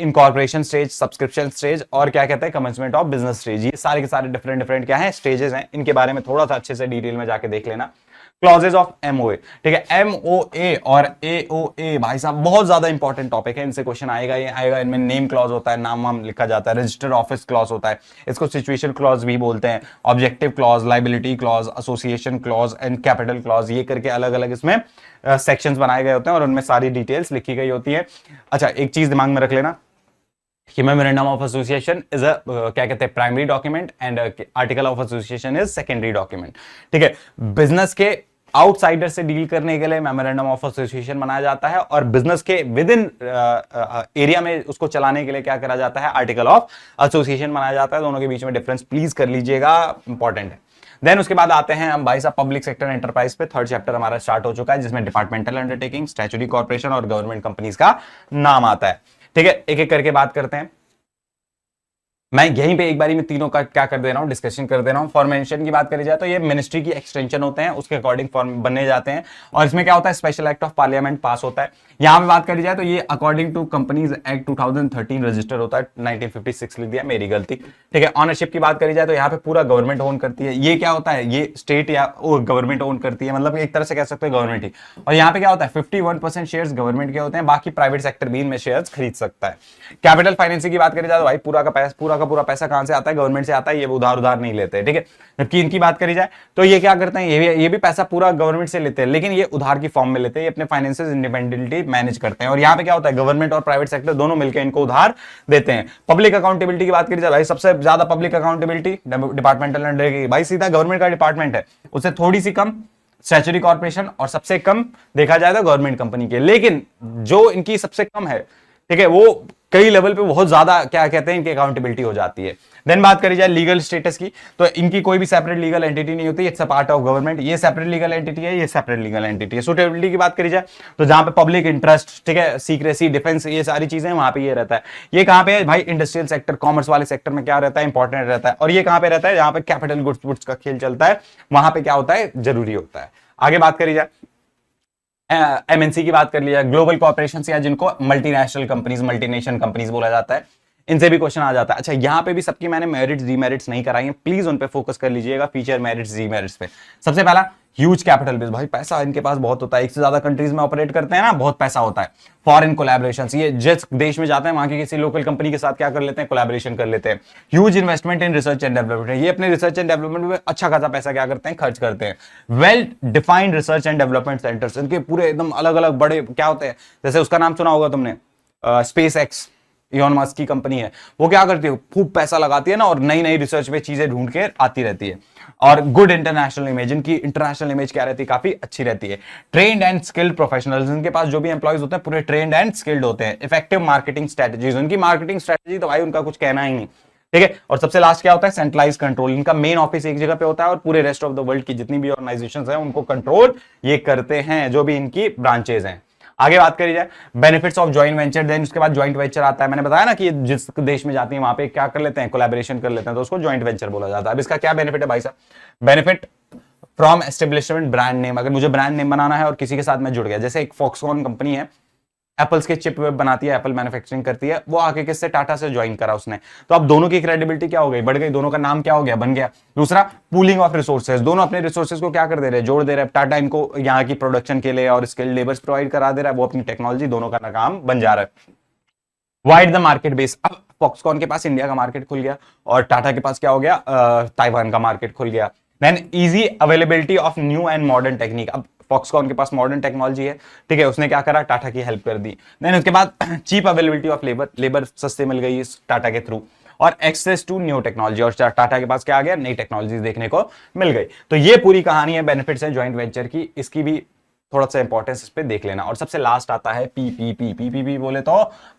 इनकॉर्पोरेशन स्टेज, सब्सक्रिप्शन स्टेज, और क्या कहते हैं, कमेंसमेंट ऑफ बिजनेस स्टेज। ये सारे के सारे डिफरेंट क्या है, स्टेजेस हैं। इनके बारे में थोड़ा सा अच्छे से डिटेल में जाके देख लेना। क्लॉजेज ऑफ एमओए, ठीक है, एमओए और एओए भाई साहब बहुत ज्यादा इंपॉर्टेंट टॉपिक है, इनसे क्वेश्चन आएगा। ये आएगा, इनमें नेम क्लॉज होता है, नाम वाम लिखा जाता है, रजिस्टर्ड ऑफिस क्लॉज होता है, इसको सिचुएशन क्लॉज भी बोलते हैं, objective clause, liability clause, association clause and capital clause, ये करके अलग अलग इसमें सेक्शंस बनाए गए होते हैं और उनमें सारी डिटेल्स लिखी गई होती है। अच्छा, एक चीज दिमाग में रख लेना कि memorandum of association is a क्या कहते हैं, primary document, and article of association is secondary document. ठीक है, बिजनेस के आउटसाइडर से डील करने के लिए मेमोरेंडम ऑफ एसोसिएशन बनाया जाता है, और बिजनेस के विद इन एरिया में उसको चलाने के लिए क्या करा जाता है, आर्टिकल ऑफ एसोसिएशन बनाया जाता है। दोनों के बीच में डिफरेंस प्लीज कर लीजिएगा, इंपॉर्टेंट है। देन उसके बाद आते हैं हम भाई साहब पब्लिक सेक्टर एंटरप्राइज पे। 3rd चैप्टर हमारा स्टार्ट हो चुका है, जिसमें डिपार्टमेंटल अंडरटेकिंग, स्टैट्यूटरी कॉर्पोरेशन और गवर्नमेंट कंपनीज का नाम आता है। ठीक है, एक एक करके बात करते हैं। मैं यहीं पे एक बारी में तीनों का क्या कर दे रहा हूं, डिस्कशन कर दे रहा हूं। फॉर्मेशन की बात करी जाए तो ये मिनिस्ट्री की एक्सटेंशन होते हैं, उसके अकॉर्डिंग फॉर्म बनने जाते हैं, और इसमें क्या होता है, special act of parliament pass होता है। यहां पे बात करी जाए तो ये according to companies act 2013 register होता है, 1956 लिख दिया, मेरी गलती। ठीक है, ऑनरशिप की बात करी जाए तो यहाँ पे पूरा गवर्नमेंट ओन करती है। ये क्या होता है, ये स्टेट या गवर्नमेंट ओन करती है, मतलब एक तरह से कह सकते हैं गवर्नमेंट ही। और यहाँ पे क्या होता है, 51% शेयर्स गवर्नमेंट के होते हैं, बाकी प्राइवेट सेक्टर भी इनमें शेयर्स खरीद सकता है। कैपिटल फाइनेंसिंग की बात करी जाए तो भाई पूरा का पूरा पैसा कहां से आता है, गवर्नमेंट से आता है, ये उधार नहीं लेते। ठीक है, जबकि इनकी बात करी जाए तो ये क्या करते हैं, ये भी पैसा पूरा गवर्नमेंट से लेते हैं, लेकिन ये उधार की फॉर्म में लेते हैं, ये अपने फाइनेंसेस इंडिपेंडेंटली मैनेज करते हैं। और यहाँ पे क्या होता है, गवर्नमेंट और प्राइवेट सेक्टर दोनों मिलकर इनको उधार देते हैं। पब्लिक अकाउंटेबिलिटी की बात करी जाए भाई, सबसे ज्यादा पब्लिक अकाउंटेबिलिटी डिपार्टमेंटल अंडर की, भाई सीधा गवर्नमेंट का डिपार्टमेंट है, उससे थोड़ी सी कम स्टैट्यूटरी कॉर्पोरेशन, और सबसे कम देखा जाए तो गवर्नमेंट कंपनी के। लेकिन जो इनकी सबसे कम है, ठीक है, वो कई लेवल पे बहुत ज्यादा क्या कहते हैं, इनकी अकाउंटेबिलिटी हो जाती है। देन बात करी जाए लीगल स्टेटस की, तो इनकी कोई भी सेपरेट लीगल एंटिटी नहीं होती, it's a part of government. ये सेपरेट लीगल एंटिटी है, ये सेपरेट लीगल एंटिटी है। सुटेबिलिटी की बात करी जाए तो जहां पे पब्लिक इंटरेस्ट, ठीक है, सीक्रेसी, डिफेंस, ये सारी चीजें वहां पे ये रहता है। ये कहां पे है भाई, इंडस्ट्रियल सेक्टर, कॉमर्स वाले सेक्टर में क्या रहता है, इंपॉर्टेंट रहता है। और ये कहां पे रहता है, जहां पे कैपिटल गुड्स का खेल चलता है, वहां पे क्या होता है, जरूरी होता है। आगे बात करी जाए एमएनसी की बात कर लिया, ग्लोबल कॉर्पोरेशन या जिनको मल्टीनेशनल कंपनीज, मल्टीनेशनल कंपनीज बोला जाता है, इनसे भी क्वेश्चन आ जाता है। अच्छा, यहां पे भी सबकी मैंने मेरिट्स डीमेरिट्स नहीं कराई हैं, प्लीज उन पे फोकस कर लीजिएगा, फीचर मेरिट्स डीमेरिट्स पे। सबसे पहला ह्यूज कैपिटल बेस, भाई पैसा इनके पास बहुत होता है, एक से ज्यादा कंट्रीज में ऑपरेट करते हैं ना, बहुत पैसा होता है। फॉरेन कोलैबोरेशंस, ये जिस देश में जाते हैं वहां की किसी लोकल कंपनी के साथ क्या कर लेते हैं, कोलैबोरेशन कर लेते हैं। Huge investment in research and development, ये अपने रिसर्च एंड डेवलपमेंट में अच्छा खासा पैसा क्या करते हैं, खर्च करते हैं। Well defined research and development centres, इनके पूरे एकदम अलग अलग बड़े क्या होते हैं, जैसे उसका नाम सुना होगा तुमने, स्पेस एक्स, इलॉन मस्क की कंपनी है, वो क्या करती है, खूब पैसा लगाती है ना, और नई नई रिसर्च में चीजें ढूंढ के आती रहती है। और गुड इंटरनेशनल इमेज, इनकी इंटरनेशनल इमेज क्या रहती है, काफी अच्छी रहती है। ट्रेन्ड एंड स्किल्ड प्रोफेशनल्स, इनके पास जो भी एम्प्लॉयज होते हैं पूरे ट्रेन्ड एंड स्किल्ड होते हैं। इफेक्टिव मार्केटिंग स्ट्रेटजीज, उनकी मार्केटिंग स्ट्रेटजी तो भाई उनका कुछ कहना ही नहीं। ठीक है, और सबसे लास्ट क्या होता है, सेंट्रलाइज कंट्रोल, इनका मेन ऑफिस एक जगह पे होता है और पूरे रेस्ट ऑफ द वर्ल्ड की जितनी भी ऑर्गेनाइजेशंस हैं उनको कंट्रोल ये करते हैं, जो भी इनकी ब्रांचेज हैं। आगे बात करी जाए benefits of joint venture, then उसके बाद जॉइंट वेंचर आता है। मैंने बताया ना कि जिस देश में जाती है वहां पे क्या कर लेते हैं, कोलैबोरेशन कर लेते हैं, तो उसको जॉइंट वेंचर बोला जाता है। अब इसका क्या बेनिफिट है भाई साहब, benefit from establishment brand name, अगर मुझे ब्रांड नेम बनाना है और किसी के साथ मैं जुड़ गया, जैसे एक फॉक्सकॉन कंपनी है, एप्पल्स के चिप वेब बनाती है, एप्पल मैन्युफैक्चरिंग करती है, वो आके किससे, टाटा से ज्वाइन करा उसने, तो अब दोनों की क्रेडिबिलिटी क्या हो गई, बढ़ गई, दोनों का नाम क्या हो गया, बन गया। दूसरा, पूलिंग ऑफ रिसोर्सेज, दोनों अपने रिसोर्सेज को क्या कर दे रहे हैं, जोड़ दे रहे हैं, टाटा इनको यहाँ की प्रोडक्शन के लिए और स्किल्ड लेबर्स प्रोवाइड करा दे रहा है, वो अपनी टेक्नोलॉजी, दोनों का काम बन जा रहा है। वाइड द मार्केट बेस, अब फॉक्सकॉन के पास इंडिया का मार्केट खुल गया और टाटा के पास क्या हो गया, ताइवान का मार्केट खुल गया। Then easy availability of new and modern technique, अब फॉक्सकॉन के पास मॉडर्न टेक्नोलॉजी है, ठीक है, उसने क्या करा, टाटा की हेल्प कर दी। देन उसके बाद cheap availability of labour, labour सस्ते मिल गई इस टाटा के थ्रू, और एक्सेस टू न्यू टेक्नोलॉजी, और टाटा के पास क्या आ गया, नई टेक्नोलॉजी देखने को मिल गई। तो ये पूरी कहानी है बेनिफिट्स है ज्वाइंट वेंचर की, इसकी भी थोड़ा सा इंपॉर्टेंस इस पे देख लेना। और सबसे लास्ट आता है पीपीपी। पीपीपी बोले तो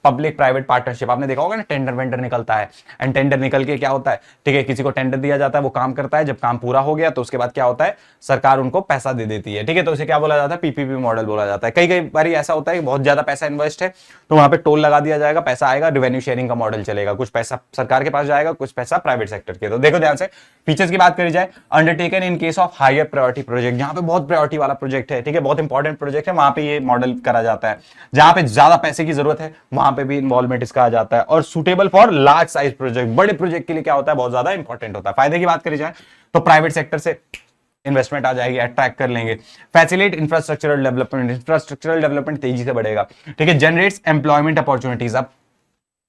पब्लिक प्राइवेट पार्टनरशिप, आपने देखा होगा ना, टेंडर वेंडर निकलता है, एंड टेंडर निकल के क्या होता है, ठीक है, किसी को टेंडर दिया जाता है, वो काम करता है, जब काम पूरा हो गया तो उसके बाद क्या होता है, सरकार उनको पैसा दे देती है, ठीक है, तो इसे क्या बोला जाता है, पीपीपी मॉडल बोला जाता है। कई कई बार ऐसा होता है कि बहुत ज्यादा पैसा इन्वेस्ट है, तो वहां पे टोल लगा दिया जाएगा, पैसा आएगा, रेवेन्यू शेयरिंग का मॉडल चलेगा, कुछ पैसा सरकार के पास जाएगा, कुछ पैसा प्राइवेट सेक्टर के। तो देखो ध्यान से, फीचर्स की बात करी जाए, undertaken in case of higher priority project, जहां पे बहुत प्रायोरिटी वाला प्रोजेक्ट है, ठीक है, बहुत इंपॉर्टेंट प्रोजेक्ट है, वहां पे ये मॉडल करा जाता है। जहां पे ज्यादा पैसे की जरूरत है वहां पे भी इन्वॉल्वमेंट इसका आ जाता है। और suitable for large size project, बड़े प्रोजेक्ट के लिए क्या होता है, बहुत ज्यादा इंपॉर्टेंट होता है। फायदे की बात करी जाए तो प्राइवेट सेक्टर से इन्वेस्टमेंट आ जाएगी, अट्रैक्ट कर लेंगे। Facilitate infrastructural development, infrastructural development तेजी से बढ़ेगा, ठीक है। जनरेट्स एम्प्लॉयमेंट अपॉर्चुनिटीज, अब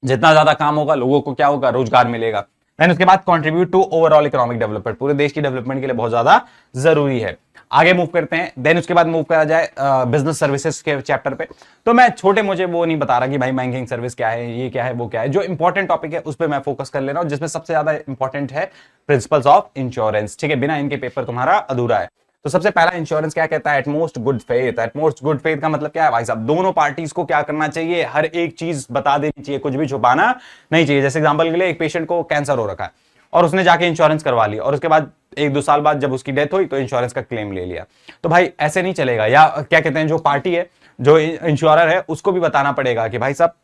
जितना ज्यादा काम होगा लोगों को क्या होगा, रोजगार मिलेगा। देन उसके बाद contribute to overall economic development, पूरे देश की डेवलपमेंट के लिए बहुत ज्यादा जरूरी है। आगे मूव करते हैं। देन उसके बाद मूव करा जाए बिजनेस सर्विसेज के चैप्टर पे, तो मैं छोटे मुझे वो नहीं बता रहा कि भाई बैंकिंग सर्विस क्या है, ये क्या है, वो क्या है, जो इंपॉर्टेंट टॉपिक है उस पर मैं फोकस कर ले रहा हूं, जिसमें सबसे ज्यादा इंपॉर्टेंट है प्रिंसिपल्स ऑफ इंश्योरेंस, ठीक है, बिना इनके पेपर तुम्हारा अधूरा है। तो सबसे पहला इंश्योरेंस क्या कहता है, utmost good faith. Utmost good faith का मतलब क्या है भाई साहब, दोनों पार्टीज को क्या करना चाहिए, हर एक चीज बता देनी चाहिए, कुछ भी छुपाना नहीं चाहिए। जैसे एग्जांपल के लिए एक पेशेंट को कैंसर हो रखा है और उसने जाके इंश्योरेंस करवा लिया, और उसके बाद 1-2 साल बाद जब उसकी डेथ हुई तो इंश्योरेंस का क्लेम ले लिया, तो भाई ऐसे नहीं चलेगा। या क्या कहते हैं, जो पार्टी है, जो इंश्योरर है, उसको भी बताना पड़ेगा कि भाई साहब,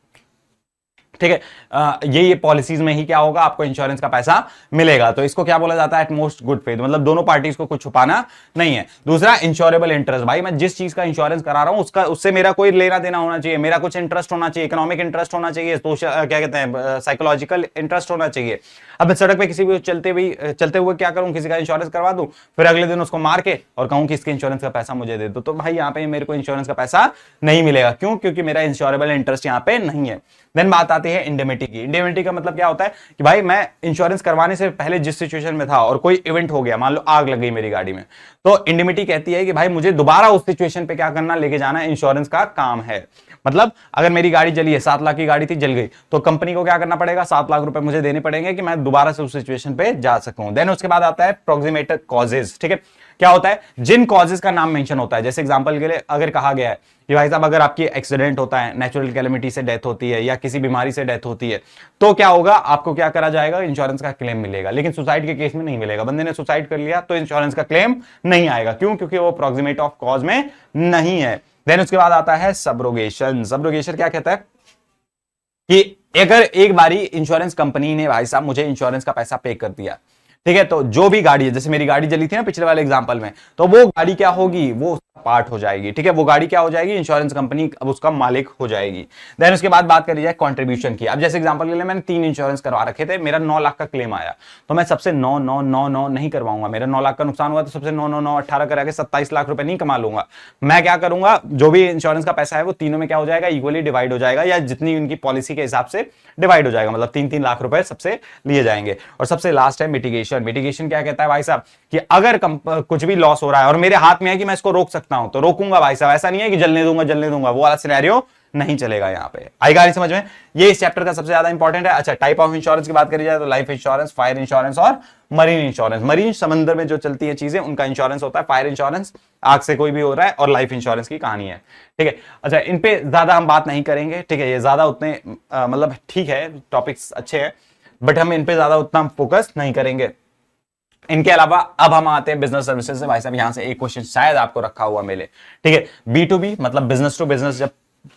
ठीक है, ये पॉलिसीज में ही क्या होगा, आपको इंश्योरेंस का पैसा मिलेगा। तो इसको क्या बोला जाता है, एटमोस्ट गुड फेथ, मतलब दोनों पार्टीज को कुछ छुपाना नहीं है। दूसरा, इंश्योरेबल इंटरेस्ट, भाई मैं जिस चीज का इंश्योरेंस करा रहा हूं उसका, उससे मेरा कोई लेना देना होना चाहिए, मेरा कुछ इंटरेस्ट होना चाहिए, इकोनॉमिक इंटरेस्ट होना चाहिए, सोशल क्या कहते हैं, साइकोलॉजिकल इंटरेस्ट होना चाहिए। अब मैं सड़क पे किसी भी चलते हुए क्या करूं, किसी का इंश्योरेंस करवा दूं, फिर अगले दिन उसको मार के और कहूं कि इसके इंश्योरेंस का पैसा मुझे दे दो, तो भाई यहाँ पे मेरे को इंश्योरेंस का पैसा नहीं मिलेगा। क्यों? क्योंकि मेरा इंश्योरेबल इंटरेस्ट यहाँ पे नहीं है। देन बात आती है इंडेमिटी की। इंडेमिटी का मतलब क्या होता है कि भाई मैं इंश्योरेंस करवाने से पहले जिस सिचुएशन में था और कोई इवेंट हो गया, मान लो आग लग गई मेरी गाड़ी में, तो इंडेमिटी कहती है कि भाई मुझे दोबारा उस सिचुएशन पे क्या करना, लेके जाना, इंश्योरेंस का काम है। मतलब अगर मेरी गाड़ी जली है, 7 लाख की गाड़ी थी, जल गई, तो कंपनी को क्या करना पड़ेगा, 7 लाख रुपए मुझे देने पड़ेंगे कि मैं दोबारा से उस सिचुएशन पे जा सकूं। देन उसके बाद आता है प्रोक्सीमेटर कॉजेज, ठीक है, क्या होता है, जिन कॉजेज का नाम मेंशन होता है। जैसे एग्जांपल के लिए अगर कहा गया है कि भाई साहब अगर आपकी एक्सीडेंट होता है, नेचुरल कैलेमिटी से डेथ होती है या किसी बीमारी से डेथ होती है, तो क्या होगा, आपको क्या करा जाएगा, इंश्योरेंस का क्लेम मिलेगा। लेकिन सुसाइड के केस में नहीं मिलेगा। बंदे ने सुसाइड कर लिया तो इंश्योरेंस का क्लेम नहीं आएगा। क्यों? क्योंकि वो प्रोक्सीमेट ऑफ कॉज में नहीं है। देन उसके बाद आता है सब्रोगेशन। सब्रोगेशन क्या कहता है कि अगर एक बारी इंश्योरेंस कंपनी ने भाई साहब मुझे इंश्योरेंस का पैसा पे कर दिया, ठीक है, तो जो भी गाड़ी है, जैसे मेरी गाड़ी जली थी ना पिछले वाले एग्जांपल में, तो वो गाड़ी क्या होगी, वो पार्ट हो जाएगी, ठीक है, वो गाड़ी क्या हो जाएगी, इंश्योरेंस कंपनी अब उसका मालिक हो जाएगी। देन उसके बाद बात करी जाए कंट्रीब्यूशन की। अब जैसे एग्जांपल के लिए मैंने 3 इंश्योरेंस करवा रखे थे, मेरा 9 लाख का क्लेम आया, तो मैं सबसे 9 नहीं करवाऊंगा। मेरा 9 लाख का नुकसान हुआ तो सबसे 9 18 करा के 27 लाख रुपए नहीं कमा लूंगा। मैं क्या करूंगा, जो भी इंश्योरेंस का पैसा है वो तीनों में क्या हो जाएगा, इक्वली डिवाइड हो जाएगा, या जितनी उनकी पॉलिसी के हिसाब से डिवाइड हो जाएगा, मतलब 3-3 लाख रुपए सबसे लिए जाएंगे। और सबसे लास्ट है मिटिगेशन। मिटिगेशन क्या कहता है भाई साहब कि अगर कुछ भी लॉस हो रहा है और मेरे हाथ में है कि मैं इसको रोक सकता हूं, तो रोकूंगा भाई साहब। ऐसा नहीं है कि जलने दूंगा, वो वाला सिनेरियो नहीं चलेगा यहाँ पे। आई गाड़ी समझ में? ये इस चैप्टर का सबसे ज्यादा इंपॉर्टेंट है। अच्छा, टाइप ऑफ इंश्योरेंस की बात करी जाए तो लाइफ इंश्योरेंस, फायर इंश्योरेंस और मरीन इंश्योरेंस। मरीन समंदर में जो चलती है चीजें, उनका इंश्योरेंस होता है। फायर इंश्योरेंस आग से कोई भी हो रहा है, और लाइफ इंश्योरेंस की कहानी है, ठीक है। अच्छा, इन पे ज्यादा हम बात नहीं करेंगे, ठीक है, ये ज्यादा उतने मतलब ठीक है, टॉपिक्स अच्छे हैं, बट हम इन पे ज्यादा उतना फोकस नहीं करेंगे। इनके अलावा अब हम आते हैं बिजनेस सर्विसेज से। भाई साहब यहां से एक क्वेश्चन शायद आपको रखा हुआ मिले, ठीक है। B2B मतलब बिजनेस टू बिजनेस जब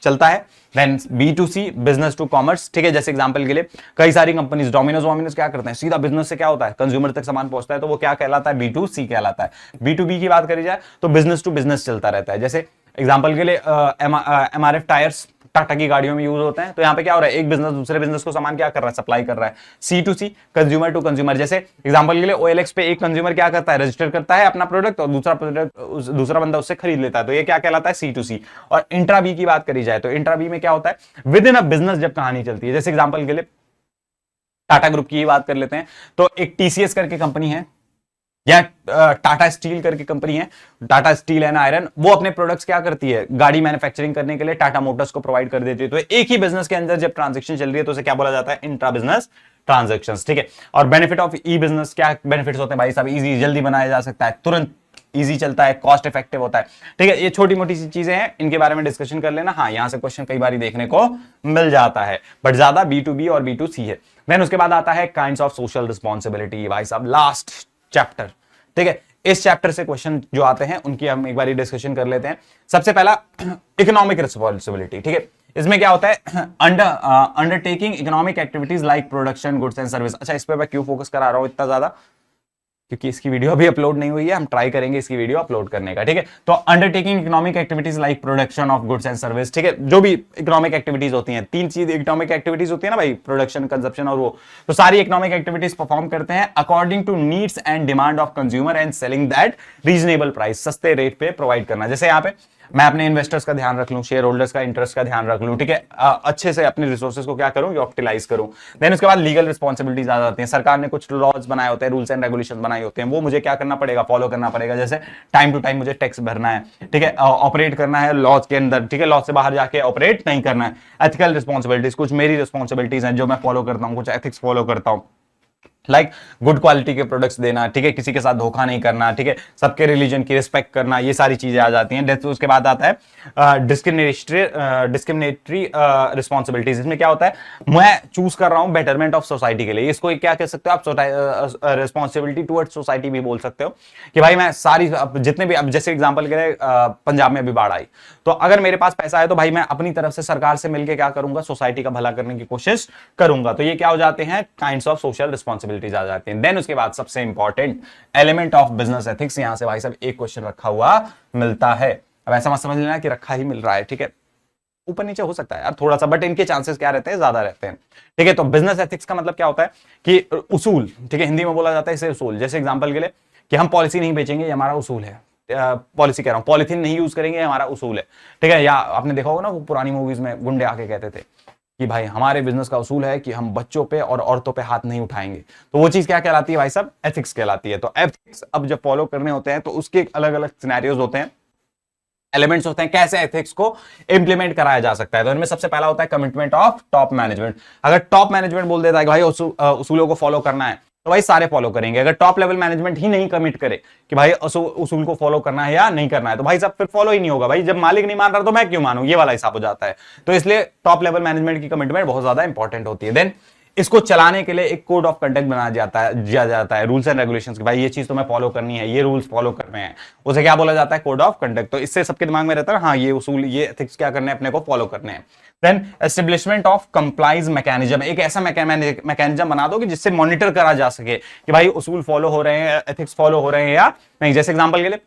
चलता है। Then B2C, business to commerce, ठीक है। जैसे एग्जांपल के लिए कई सारी कंपनीज, डोमिनोज क्या करते हैं, सीधा बिजनेस से क्या होता है, कंज्यूमर तक सामान पहुंचता है, तो वो क्या कहलाता है, B2C कहलाता है। B2B की बात करी जाए तो बिजनेस टू बिजनेस चलता रहता है। जैसे एग्जांपल के लिए MRF टायर्स टाटा की गाड़ियों में यूज होते हैं, तो यहाँ पे क्या हो रहा है, एक बिजनेस दूसरे बिजनेस को सामान क्या कर रहा है, सप्लाई कर रहा है। C2C, कंज्यूमर टू कंज्यूमर, जैसे एग्जांपल के लिए OLX पे एक कंज्यूमर क्या करता है, रजिस्टर करता है अपना प्रोडक्ट और दूसरा बंदा उससे खरीद लेता है, तो ये क्या कहलाता है, C2C। और इंट्रा बी की बात करी जाए तो इंट्रा बी में क्या होता है, विद इन अ बिजनेस जब कहानी चलती है। जैसे एग्जांपल के लिए टाटा ग्रुप की बात कर लेते हैं, तो एक TCS करके कंपनी है या टाटा स्टील करके कंपनी है, टाटा स्टील एंड आयरन, वो अपने प्रोडक्ट्स क्या करती है, गाड़ी मैन्युफैक्चरिंग करने के लिए टाटा मोटर्स को प्रोवाइड कर देती है। तो एक ही बिजनेस के अंदर जब ट्रांजैक्शन चल रही है तो उसे क्या बोला जाता है, इंट्रा बिजनेस ट्रांजैक्शंस, ठीक है। और बेनिफिट ऑफ ई बिजनेस, क्या बेनिफिट्स होते हैं भाई साहब, इजी, जल्दी बनाया जा सकता है, तुरंत इजी चलता है, कॉस्ट इफेक्टिव होता है, ठीक है। ये छोटी मोटी सी चीजें हैं, इनके बारे में डिस्कशन कर लेना। हाँ, यहां से क्वेश्चन कई बार देखने को मिल जाता है, बट ज्यादा B2B और B2C है। देन उसके बाद आता है काइंड्स ऑफ सोशल रिस्पॉन्सिबिलिटी, भाई साहब लास्ट चैप्टर, ठीक है। इस चैप्टर से क्वेश्चन जो आते हैं उनकी हम एक बार डिस्कशन कर लेते हैं। सबसे पहला इकोनॉमिक रिस्पॉन्सिबिलिटी, ठीक है। इसमें क्या होता है, undertaking economic activities like production, goods and service. अच्छा, इस पे मैं क्यों फोकस करा रहा हूं इतना ज्यादा, क्योंकि इसकी वीडियो अभी अपलोड नहीं हुई है, हम ट्राई करेंगे इसकी वीडियो अपलोड करने का, ठीक है। तो undertaking economic activities like production of goods and service, ठीक है। जो भी इकोनॉमिक एक्टिविटीज होती हैं, तीन चीज इकोनॉमिक एक्टिविटीज होती है ना भाई, प्रोडक्शन, कंजप्शन और वो, तो सारी इकोनॉमिक एक्टिविटीज परफॉर्म करते हैं according to needs and demand of consumer and selling that reasonable price, सस्ते रेट पे प्रोवाइड करना। जैसे यहाँ पे मैं अपने इन्वेस्टर्स का ध्यान रख लूं, शेयर होल्डर्स का इंटरेस्ट का ध्यान रख लूं, ठीक है, अच्छे से अपने रिसोर्सेज को क्या करूं, यूटिलाइज करूं। देन उसके बाद लीगल रिस्पॉन्सिबिलिटीज आ जाती हैं, सरकार ने कुछ लॉज बनाए होते हैं, रूल्स एंड रेगुलेशन बनाए होते हैं, वो मुझे क्या करना पड़ेगा, फॉलो करना पड़ेगा। जैसे टाइम टू टाइम मुझे टैक्स भरना है, ठीक है, ऑपरेट करना है लॉज के अंदर, ठीक है, लॉज से बाहर जाके ऑपरेट नहीं करना है। एथिकल रिस्पॉन्सिबिलिटीज, कुछ मेरी रिस्पॉन्सिबिलिटीज हैं जो मैं फॉलो करता हूं, कुछ एथिक्स फॉलो करता हूं, लाइक गुड क्वालिटी के प्रोडक्ट्स देना, ठीक है, किसी के साथ धोखा नहीं करना, ठीक है, सबके रिलीजन की रिस्पेक्ट करना, ये सारी चीजें आ जाती हैं। उसके बाद आता है डिस्क्रिमिनेटरी रिस्पॉन्सिबिलिटीज। इसमें क्या होता है, मैं चूज कर रहा हूं बेटरमेंट ऑफ सोसाइटी के लिए, इसको क्या कह सकते हो आप, रिस्पॉन्सिबिलिटी टुवर्ड्स सोसाइटी भी बोल सकते हो, कि भाई मैं सारी जितने भी, अब जैसे एग्जांपल के लिए पंजाब में अभी बाढ़ आई, तो अगर मेरे पास पैसा है तो भाई मैं अपनी तरफ से सरकार से मिलकर क्या करूंगा, सोसाइटी का भला करने की कोशिश करूंगा। तो ये क्या हो जाते हैं, काइंड्स ऑफ सोशल रिस्पॉन्सिबिलिटी आ जाती हैं। देन उसके बाद सबसे important element of business ethics, यहां से भाई साहब एक क्वेश्चन रखा हुआ मिलता है। अब ऐसा मत समझ लेना कि रखा ही मिल रहा है, ठीक है, ऊपर नीचे हो सकता है यार थोड़ा सा, बट इनके चांसेस क्या रहते हैं, ज्यादा रहते हैं, ठीक है। तो बिजनेस एथिक्स का मतलब क्या होता है कि उसूल, ठीक है, हिंदी में बोला जाता है इसे उसूल। जैसे एग्जांपल के लिए कि हम पॉलिसी नहीं बेचेंगे, ये हमारा उसूल है, पॉलिसी कह रहा हूं, पॉलिथीन नहीं यूज करेंगे, हमारा उसूल है, ठीक है। या आपने देखा होगा ना, वो पुरानी मूवीज में गुंडे आके कहते थे कि भाई हमारे बिजनेस का उसूल है कि हम बच्चों पे और औरतों पे हाथ नहीं उठाएंगे, तो वो चीज क्या कहलाती है भाई साहब, एथिक्स कहलाती है। तो एथिक्स अब जब फॉलो करने होते हैं तो उसके अलग अलग सिनेरियोज होते हैं, एलिमेंट्स होते हैं, कैसे एथिक्स को इंप्लीमेंट कराया जा सकता है। तो इनमें सबसे पहला होता है कमिटमेंट ऑफ टॉप मैनेजमेंट। अगर टॉप मैनेजमेंट बोल देता है कि भाई उसूलों को फॉलो करना है, तो भाई सारे फॉलो करेंगे। अगर टॉप लेवल मैनेजमेंट ही नहीं कमिट करे कि भाई उसूल को फॉलो करना है या नहीं करना है, तो भाई सब फिर फॉलो ही नहीं होगा। भाई जब मालिक नहीं मान रहा तो मैं क्यों मानूं, ये वाला हिसाब हो जाता है। तो इसलिए टॉप लेवल मैनेजमेंट की कमिटमेंट बहुत ज्यादा इंपॉर्टेंट होती है। देन इसको चलाने के लिए एक कोड ऑफ कंडक्ट बनाया जाता है, रूल्स एंड रेगुलेशंस, भाई ये चीज तो मैं फॉलो करनी है, ये रूल्स फॉलो करने हैं, उसे क्या बोला जाता है, कोड ऑफ कंडक्ट। तो इससे सबके दिमाग में रहता है हाँ ये उसूल, ये एथिक्स क्या करने हैं, अपने को फॉलो करने हैं। Then establishment of compliance mechanism, एक ऐसा मैकेनिज्म बना दो कि जिससे मॉनिटर करा जा सके कि भाई उसूल फॉलो हो रहे हैं, एथिक्स फॉलो हो रहे हैं या नहीं। जैसे एग्जांपल के लिए,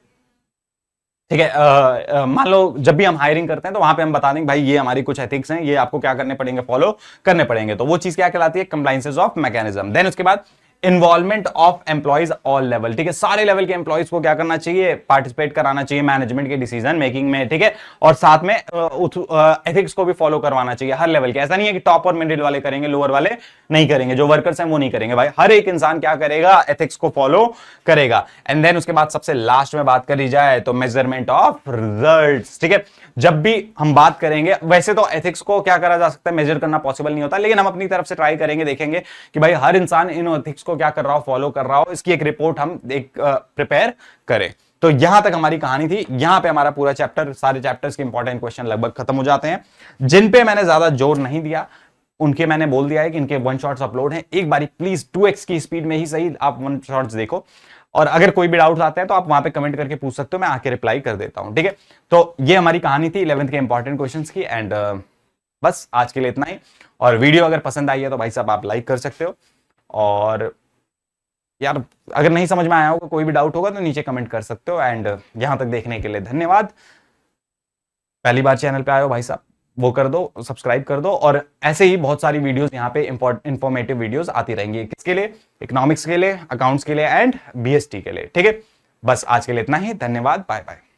ठीक है, मान लो जब भी हम हायरिंग करते हैं तो वहां पे हम बता देंगे भाई ये हमारी कुछ एथिक्स हैं, ये आपको क्या करने पड़ेंगे, फॉलो करने पड़ेंगे। तो वो चीज क्या कहलाती है, कंप्लायंसेस ऑफ मैकेनिज्म। देन उसके बाद involvement of employees all level, ठीक है, सारे लेवल के एम्प्लॉइज को क्या करना चाहिए, पार्टिसिपेट कराना चाहिए मैनेजमेंट के डिसीजन मेकिंग में, ठीक है, और साथ में एथिक्स को भी फॉलो करवाना चाहिए हर लेवल के। ऐसा नहीं है कि टॉप और मिडिल वाले करेंगे, लोअर वाले नहीं करेंगे, जो वर्कर्स हैं वो नहीं करेंगे, भाई हर एक इंसान क्या करेगा, एथिक्स को फॉलो करेगा। एंड देन उसके बाद सबसे लास्ट में बात करी जाए तो मेजरमेंट ऑफ रिजल्ट्स, ठीक है। जब भी हम बात करेंगे, वैसे तो एथिक्स को क्या करा जा सकता है, मेजर करना पॉसिबल नहीं होता, लेकिन हम अपनी तरफ से ट्राई करेंगे, देखेंगे कि भाई हर इंसान इन एथिक्स को क्या कर रहा हो, फॉलो कर रहा हो, इसकी एक रिपोर्ट हम एक प्रिपेयर करें। तो यहां तक हमारी कहानी थी, यहां पे हमारा पूरा चैप्टर, सारे चैप्टर्स के इंपॉर्टेंट क्वेश्चन लगभग खत्म हो जाते हैं। जिन पे मैंने ज्यादा जोर नहीं दिया उनके मैंने बोल दिया है कि इनके वन शॉट्स अपलोड हैं, एक बारी प्लीज 2x की स्पीड में ही सही आप वन शॉट्स देखो। और अगर कोई भी डाउट आते हैं तो आप वहां पे कमेंट करके पूछ सकते हो, मैं आके रिप्लाई कर देता हूं। ठीक है, तो ये हमारी कहानी थी 11th के इंपॉर्टेंट क्वेश्चंस की। एंड बस आज के लिए इतना ही। और वीडियो अगर पसंद आई है तो भाई साहब आप लाइक कर सकते हो। और यार अगर नहीं समझ में आया होगा, कोई भी डाउट होगा तो नीचे कमेंट कर सकते हो। एंड यहां तक देखने के लिए धन्यवाद। पहली बार चैनल पे आए हो भाई साहब, वो कर दो, सब्सक्राइब कर दो। और ऐसे ही बहुत सारी वीडियोस यहाँ पे इंफॉर्मेटिव वीडियोस आती रहेंगी। किसके लिए? इकोनॉमिक्स के लिए, अकाउंट्स के लिए एंड बीएसटी के लिए। ठीक है, बस आज के लिए इतना ही। धन्यवाद, बाय बाय।